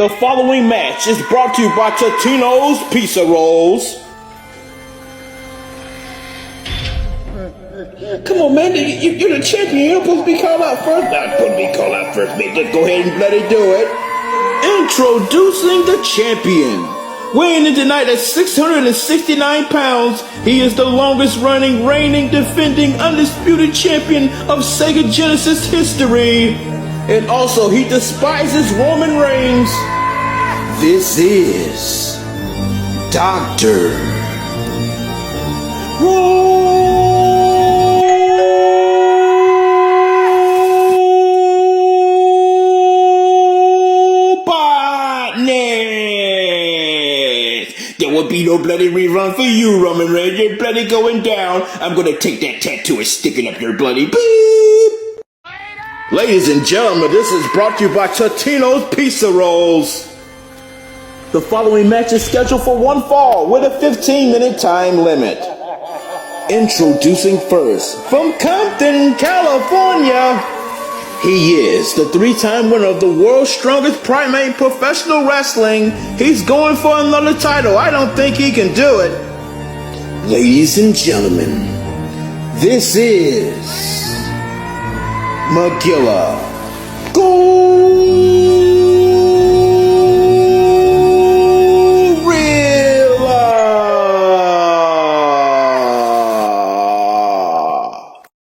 The following match is brought to you by Totino's Pizza Rolls. Come on, man, you're the champion. You're supposed to be called out first. Not supposed to be called out first, man. Just go ahead and bloody do it. Introducing the champion. Weighing in tonight at 669 pounds, he is the longest running, reigning, defending, undisputed champion of Sega Genesis history. And also, he despises Roman Reigns. This is Dr. Robotnik. There will be no bloody rerun for you, Roman Reigns. You're bloody going down. I'm gonna take that tattoo and stick it up your bloody beep. Ladies and gentlemen, this is brought to you by Totino's Pizza Rolls. The following match is scheduled for one fall with a 15-minute time limit. Introducing first, from Compton, California, he is the three-time winner of the world's strongest primate professional wrestling. He's going for another title. I don't think he can do it. Ladies and gentlemen, this is Magilla Gold.